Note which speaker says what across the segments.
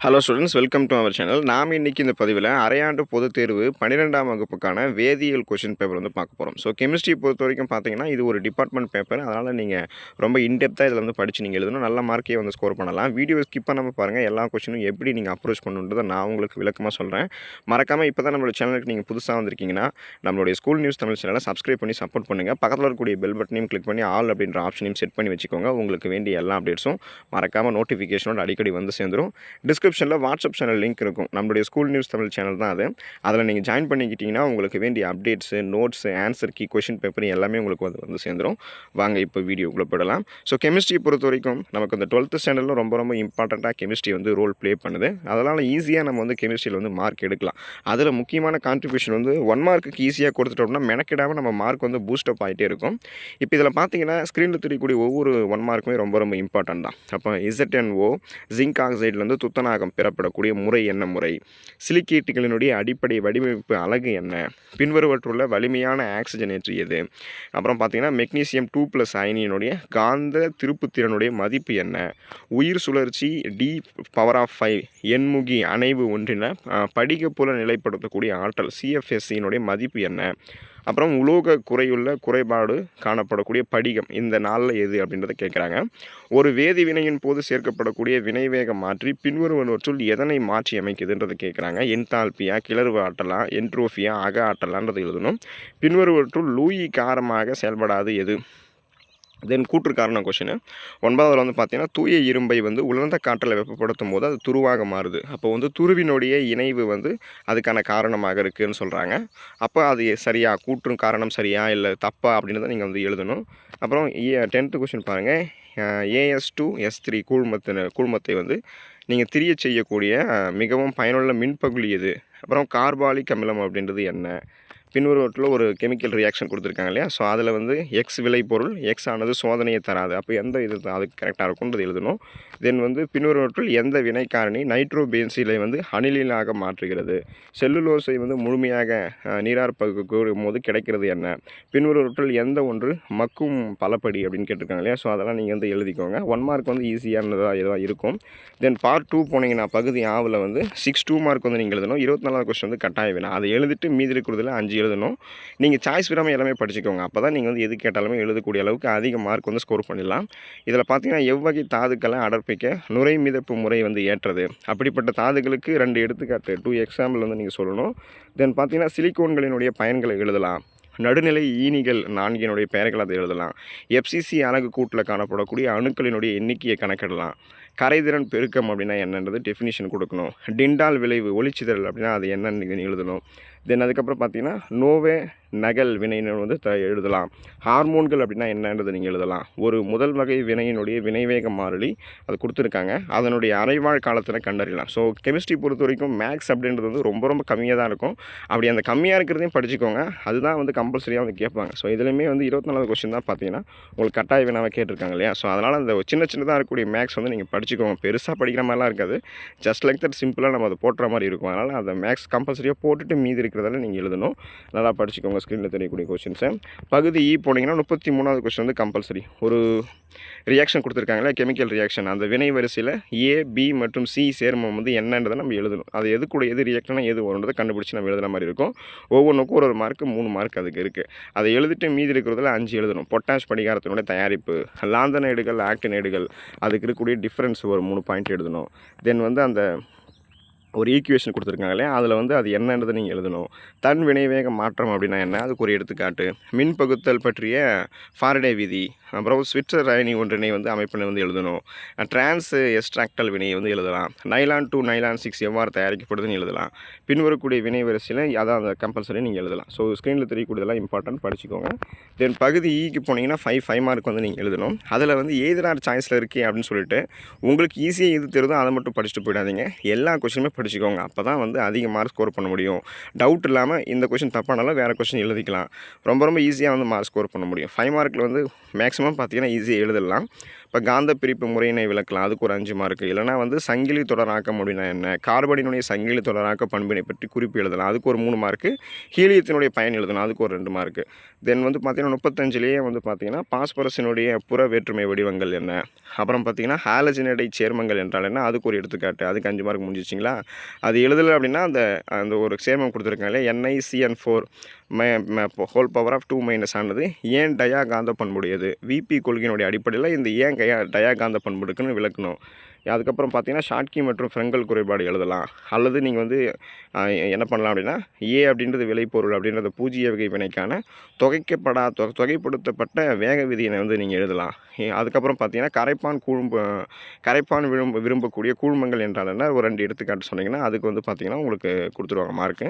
Speaker 1: Hello students, welcome to our channel. நாம் இன்றைக்கி இந்த பதிவில் அரையாண்டு பொதுத் தேர்வு 12ஆம் வகுப்புக்கான வேதியியல் கொஷின் பேப்பர் வந்து பார்க்க போகிறோம். ஸோ கெமிஸ்ட்ரி பொறுத்த வரைக்கும் பார்த்தீங்கன்னா இது ஒரு டிபார்ட்மெண்ட் பேப்பர். அதனால் நீங்கள் ரொம்ப இன்டெப்த்தாக இதில் வந்து படித்து நீங்கள் எழுதணும். நல்ல மார்க்கே வந்து ஸ்கோர் பண்ணலாம். வீடியோ ஸ்கிப் பண்ணாமல் பாருங்கள். எல்லா கொஷினும் எப்படி நீங்கள் அப்ரோச் பண்ணுன்றதை நான் உங்களுக்கு விளக்கமாக சொல்கிறேன். மறக்காமல் இப்போ தான் நம்மளோட சேனலுக்கு நீங்கள் புதுசாக வந்திருக்கீங்கன்னா நம்மளுடைய ஸ்கூல் நியூஸ் தமிழ் சேனலை சப்ஸ்கிரைப் பண்ணி சப்போர்ட் பண்ணுங்கள். பக்கத்தில் இருக்கக்கூடிய பெல் பட்டனையும் கிளிக் பண்ணி ஆல் அப்படின்ற ஆப்ஷனையும் செட் பண்ணி வச்சுக்கோங்க. உங்களுக்கு வேண்டிய எல்லா அப்டேட்ஸும் மறக்காமல் நோட்டிஃபிகேஷனோட அடிக்கடி வந்து சேர்ந்துடும். டிஸ்கிரிப்ஷனில் வாட்ஸ்அப் சேனல் லிங்க் இருக்கும். நம்மளுடைய ஸ்கூல் நியூஸ் தமிழ் சேனல் தான் அது. அதில் நீங்கள் ஜாயின் பண்ணிக்கிட்டிங்கன்னா உங்களுக்கு வேண்டிய updates, notes, answer key, question paper எல்லாமே உங்களுக்கு வந்து சேர்ந்துடும். வாங்க இப்போ வீடியோக்குள்ளே போயிடலாம். ஸோ கெமிஸ்ட்ரி பொறுத்த வரைக்கும் நமக்கு இந்த 12th ஸ்டாண்டர்டில் ரொம்ப இம்பார்ட்டண்ட்டாக கெமிஸ்ட்ரி வந்து ரோல் ப்ளே பண்ணுது. அதனால் ஈஸியாக நம்ம வந்து கெமிஸ்ட்ரியில் வந்து மார்க் எடுக்கலாம். அதில் முக்கியமான கான்ட்ரிபியூஷன் வந்து 1 மார்க்குக்கு ஈஸியாக கொடுத்துட்டோம்னா மெனக்கிடாமல் நம்ம மார்க் வந்து பூஸ்டப் ஆகிட்டே இருக்கும். இப்போ இதில் பார்த்தீங்கன்னா ஸ்க்ரீனில் தெரியக்கூடிய ஒவ்வொரு 1 மார்க்குமே ரொம்ப இம்பார்ட்டன்ட் தான். அப்போ ZNO ஜிங்க் ஆக்சைட்லேருந்து துத்தநாகம் பெறப்படக்கூடிய முறை என்ன முறை? சிலிக்கேட்டுகளினுடைய அடிப்படை வடிவமைப்பு அலகு என்ன? பின்வருவற்றுள்ள வலிமையான ஆக்சிஜனேற்று எது? அப்புறம் பார்த்தீங்கன்னா மெக்னீசியம் 2+ அயனியினுடைய காந்த திருப்புத்திறனுடைய மதிப்பு என்ன? உயிர் சுழற்சி D⁵ எண்முகி அணைவு ஒன்றின படிகப்புல நிலைப்படுத்தக்கூடிய ஆற்றல் CFSயினுடைய மதிப்பு என்ன? அப்புறம் உலோக குறைபாடு காணப்படக்கூடிய படிகம் இந்த நாளில் எது அப்படின்றத கேட்குறாங்க. ஒரு வேதி வினையின் போது சேர்க்கப்படக்கூடிய வினைவேக மாற்றி பின்வருவனவற்றுள் எதனை மாற்றி அமைக்குதுன்றதை கேட்குறாங்க. என்தால்பியா, கிளர்வு ஆற்றலா, என்ட்ரோஃபியா, அக ஆற்றலான்றதை எழுதணும். பின்வருவற்றுள் லூயி காரமாக செயல்படாது எது? தென் கூற்று காரணம் கொஷின் 9ல் வந்து பார்த்தீங்கன்னா தூய இரும்பை வந்து உலர்ந்த காற்றில் வெப்பப்படுத்தும் போது அது துருவாக மாறுது. அப்போ வந்து துருவினுடைய இணைவு வந்து அதுக்கான காரணமாக இருக்குதுன்னு சொல்கிறாங்க. அப்போ அது சரியா, கூற்றும் காரணம் சரியா இல்லை தப்பா அப்படின்றத நீங்கள் வந்து எழுதணும். அப்புறம் 10th கொஷின் பாருங்கள். AS2S3 கூழ்மத்தை வந்து நீங்கள் திரிய செய்யக்கூடிய மிகவும் பயனுள்ள மின்பகுளி எது? அப்புறம் கார்பாலிக் அமிலம் அப்படின்றது என்ன? பின்வருவற்றில் ஒரு கெமிக்கல் ரியாக்ஷன் கொடுத்துருக்காங்க இல்லையா? ஸோ அதில் வந்து எக்ஸ் விளைபொருள், எக்ஸ் ஆனது சோதனையை தராது. அப்போ எந்த இது அதுக்கு கரெக்டாக இருக்கும்ன்றது எழுதணும். தென் வந்து பின்வருவற்றில் எந்த வினைக்காரணி நைட்ரோபென்சீலை வந்து அனிலினாக மாற்றுகிறது? செல்லுலோஸை வந்து முழுமையாக நீராற்பகும் போது கிடைக்கிறது என்ன? பின்வருவற்றில் எந்த ஒன்று மக்கும் பலப்படி அப்படின்னு கேட்டிருக்காங்க இல்லையா? ஸோ அதெல்லாம் நீங்கள் வந்து எழுதிக்கோங்க. 1 மார்க் வந்து ஈஸியானதாக எதுவாக இருக்கும். தென் பார்ட் 2 போனீங்கன்னா பகுதி ஆவில் வந்து 2 மார்க் வந்து நீங்கள் எழுதணும். 24வது கொஸ்டின் வந்து கட்டாய வினா. அதை எழுதிட்டு மீதி இருக்கிறதுல 5 எழுதணும். நீங்கள் சாய்ஸ் விடாமல் எல்லாமே படிச்சுக்கோங்க. அப்போ தான் நீங்கள் வந்து எது கேட்டாலுமே எழுதக்கூடிய அளவுக்கு அதிக மார்க் வந்து ஸ்கோர் பண்ணிடலாம். இதில் பார்த்தீங்கன்னா எவ்வகை தாதுக்களை அடர்ப்பிக்க நுரை மிதப்பு முறை வந்து ஏற்றது? அப்படிப்பட்ட தாதுகளுக்கு 2 எடுத்துக்காட்டு 2 எக்ஸாம்பிள் வந்து நீங்கள் சொல்லணும். தென் பார்த்தீங்கன்னா சிலிக்கோன்களினுடைய பயன்களை எழுதலாம். நடுநிலை ஈனிகள் 4 பெயர்கள் அதை எழுதலாம். FCC அலகு கூட்டில் காணப்படக்கூடிய அணுக்களினுடைய எண்ணிக்கையை கணக்கிடலாம். கரைதிறன் பெருக்கம் அப்படின்னா என்னன்றது டெஃபினிஷன் கொடுக்கணும். டிண்டால் விளைவு ஒளிச்சிதறல் அப்படின்னா அது என்னன்னு எழுதணும். தென் அதுக்கப்புறம் பார்த்தீங்கன்னா நோவே நகல் வினைன்னு வந்து எழுதலாம். ஹார்மோன்கள் அப்படின்னா என்னன்றது நீங்கள் எழுதலாம். ஒரு முதல் வகை வினையினுடைய வினைவேக மாறிலி அது கொடுத்துருக்காங்க. அதனுடைய அரைவாழ் காலத்தில் கண்டறியலாம். ஸோ கெமிஸ்ட்ரி பொறுத்த வரைக்கும் மேக்ஸ் அப்படின்றது வந்து ரொம்ப கம்மியாக தான் இருக்கும். அப்படி அந்த கம்மியாக இருக்கிறதையும் படிச்சுக்கோங்க. அதுதான் வந்து கம்பல்சரியாக வந்து கேட்பாங்க. ஸோ இதுலேயுமே வந்து 24வது கொஸ்டின் தான் பார்த்தீங்கன்னா உங்களுக்கு கட்டாய வினாவை கேட்டிருக்காங்க இல்லையா? ஸோ அதனால் அந்த சின்னதாக இருக்கக்கூடிய மேக்ஸ் வந்து நீங்கள் படிச்சுக்கோங்க. பெருசாக படிக்கிற மாதிரிலாம் இருக்காது. ஜஸ்ட் லைக் தட் சிம்பிளாக நம்ம அதை போட்டுற மாதிரி இருக்கும். அதனால் அந்த மேக்ஸ் கம்பல்சரியாக போட்டுட்டு மீதி இருக்கிறதால நீங்கள் எழுதணும். நல்லா படிச்சுக்கோங்க. ஸ்க்ரீனில் தெரியக்கூடிய கொஸ்டின்ஸை பகுதி போனீங்கன்னா 33வது கொஸ்டின் வந்து கம்பல்சரி ஒரு ரியாக்ஷன் கொடுத்துருக்காங்களே கெமிக்கல் ரியாக்ஷன். அந்த வினை வரிசையில் A, B மற்றும் C சேர்மம் வந்து என்னன்றதை நம்ம எழுதணும். அது எது கூட எது ரியாக்ஷனா எது வரும்ன்றதை கண்டுபிடிச்சி நம்ம எழுதுகிற மாதிரி இருக்கும். ஒவ்வொன்றுக்கும் ஒரு மார்க்கு 3 மார்க் அதுக்கு இருக்குது. அதை எழுதிட்டு மீதி இருக்கிறதுல 5 எழுதணும். பொட்டாஷ் படிகாரத்தினுடைய தயாரிப்பு, லாந்தனைடுகள், ஆக்டினைடுகள் அதுக்கு இருக்கக்கூடிய டிஃப்ரென்ஸ் ஒரு 3 பாயிண்ட் எழுதணும். தென் வந்து அந்த ஒரு ஈக்குவேஷன் கொடுத்துருக்காங்க இல்லையா? அதில் வந்து அது என்னன்றதை நீங்கள் எழுதணும். தன் வினைவேக மாற்றம் அப்படின்னா என்ன? அதுக்கு ஒரு எடுத்துக்காட்டு. மின் பகுத்தல் பற்றிய ஃபாரடே விதி. அப்புறம் ஸ்விட்சர் அயனி ஒன்றினை வந்து அமைப்பினை வந்து எழுதணும். டிரான்ஸ் எஸ்ட்ராக்டல் வினையை வந்து எழுதலாம். நைலான் 2 நைலான் 6 எவ்வாறு தயாரிக்கப்படுதுன்னு எழுதலாம். பின்வரக்கூடிய வினை வரிசையில் அதான் அந்த கம்பல்சரி நீங்கள் எழுதலாம். ஸோ ஸ்க்ரீனில் தெரியக்கூடியதெல்லாம் இம்பார்ட்டன்ட் படிச்சுக்கோங்க. தென் பகுதி ஈக்கு போனீங்கன்னா 5 மார்க் வந்து நீங்கள் எழுதணும். அதில் வந்து ஏதுனார் சாய்ஸில் இருக்கே அப்படின்னு சொல்லிட்டு உங்களுக்கு ஈஸியாக எது தெரியுதோ அதை மட்டும் படிச்சுட்டு போயிடாதீங்க. எல்லா கொஸ்டினுமே படிச்சுக்கோங்க. அப்போ தான் வந்து அதிக மார்க் ஸ்கோர் பண்ண முடியும். டவுட் இல்லாமல் இந்த கொஸ்டின் தப்பானாலும் வேறு கொஸ்டின் எழுதிக்கலாம். ரொம்ப ஈஸியாக வந்து மார்க் ஸ்கோர் பண்ண முடியும். 5 மார்க்கில் வந்து மேக்ஸிமம் பார்த்தீங்கன்னா ஈஸியாக எழுதலாம். இப்போ காந்த பிரிப்பு முறையினை விளக்கலாம், அதுக்கு ஒரு 5 மார்க்கு. இல்லைனா வந்து சங்கிலி தொடராக்கம் அப்படின்னா என்ன, கார்பனினுடைய சங்கிலி தொடராக்க பண்பினை பற்றி குறிப்பு எழுதலாம், அதுக்கு ஒரு 3 மார்க்கு. ஹீலியத்தினுடைய பயன் எழுதலாம், அதுக்கு ஒரு 2 மார்க்கு. தென் வந்து பார்த்தீங்கன்னா 35லேயே வந்து பார்த்தீங்கன்னா பாஸ்பரஸினுடைய புற வேற்றுமை வடிவங்கள் என்ன, அப்புறம் பார்த்தீங்கன்னா ஹாலஜனேடை சேர்மங்கள் என்றால் என்ன, அதுக்கு ஒரு எடுத்துக்காட்டு, அதுக்கு 5 மார்க் முடிஞ்சிச்சிங்களா. அது எழுதலை அப்படின்னா அந்த அந்த ஒரு சேர்மம் கொடுத்துருக்காங்க இல்லையா, NiCN4 ஹோல் பவர் ஆஃப் 2 ஆனது ஏன் டயா காந்த பண்புடையது, விபி கொள்கையினுடைய அடிப்படையில் இந்த ஏன் டயா காந்த பண்பு இருக்குன்னு விளக்கணும். அதுக்கப்புறம் பார்த்தீங்கன்னா ஷாட்கி மற்றும் ஃப்ரெங்கல் குறைபாடு எழுதலாம். அல்லது நீங்கள் வந்து என்ன பண்ணலாம் அப்படின்னா, ஏ அப்படின்றது விளைபொருள் அப்படின்றத பூஜ்ஜிய வகை வினைக்கான தொகைப்படுத்தப்பட்ட வேக விதியினை வந்து நீங்கள் எழுதலாம். அதுக்கப்புறம் பார்த்தீங்கன்னா கரைப்பான் விரும்பக்கூடிய கூழ்மங்கள் என்றால் என்ன, ஒரு 2 எடுத்துக்காட்டு சொன்னீங்கன்னா அதுக்கு வந்து பார்த்தீங்கன்னா உங்களுக்கு கொடுத்துருவாங்க மார்க்கு.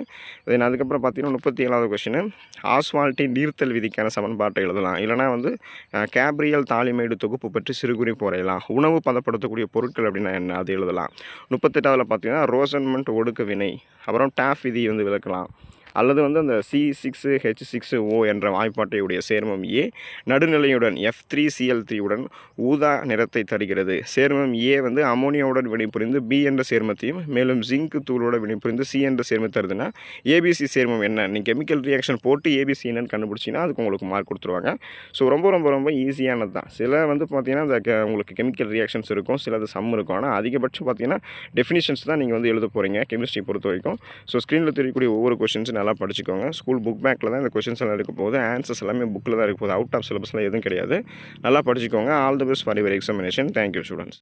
Speaker 1: தென் அதுக்கப்புறம் பார்த்தீங்கன்னா 37வது கொஷின், ஆஸ்வால்ட்டின் நீர்த்தல் விதிக்கான சமன்பாட்டை எழுதலாம். இல்லைனா வந்து கேப்ரியல் தாலிமைடு தொகுப்பு பற்றி சிறுகுறிப்பு வரையலாம். உணவு பதப்படுத்தக்கூடிய பொருட்கள் அப்படின்னா என்ன, அது எழுதலாம். 38வது பார்த்தீங்கன்னா ரோசன்மெண்ட் ஒடுக்க வினை, அப்புறம் டாஃப் விதி வந்து விளக்கலாம். அல்லது வந்து அந்த C6H6O என்ற வாய்ப்பாட்டையுடைய சேர்மம் ஏ நடுநிலையுடன் F3Cl3 உடன் ஊதா நிறத்தை தருகிறது. சேர்மம் ஏ வந்து அமோனியாவுடன் வினைபுரிந்து பி என்ற சேர்மத்தையும், மேலும் ஜிங்க் தூளோட வினைபுரிந்து சி என்ற சேர்மம் தருதுன்னா ஏபிசி சேர்மம் என்ன, நீங்கள் கெமிக்கல் ரியாக்ஷன் போட்டு ஏபிசி என்னன்னு கண்டுபிடிச்சிங்கன்னா அதுக்கு உங்களுக்கு மார்க் கொடுத்துருவாங்க. ஸோ ரொம்ப ரொம்ப ரொம்ப ஈஸியானது தான். சில வந்து பார்த்தீங்கன்னா அந்த உங்களுக்கு கெமிக்கல் ரியாக்ஷன்ஸ் இருக்கும், சிலது சம் இருக்கும். ஆனால் அதிகபட்சம் பார்த்தீங்கன்னா டெஃபினிஷன்ஸ் தான் நீங்கள் வந்து எழுத போகிறீங்க கெமிஸ்ட்ரி பொறுத்த வரைக்கும். ஸோ ஸ்க்ரீனில் தெரியக்கூடிய ஒவ்வொரு கொஷின்ஸும் நல்லா படிச்சுக்கோங்க. ஸ்கூல் புக் பேக்கில் தான் இந்த கொஷின்ஸ் எல்லாம் இருக்க போகுது, ஆன்சர்ஸ் எல்லாமே புக்கில் தான் இருக்க போகுது, அவுட் ஆஃப் சிலபஸ்லாம் எதுவும் கிடையாது. நல்லா படிச்சுக்கோங்க. All the best for your examination. Thank you students.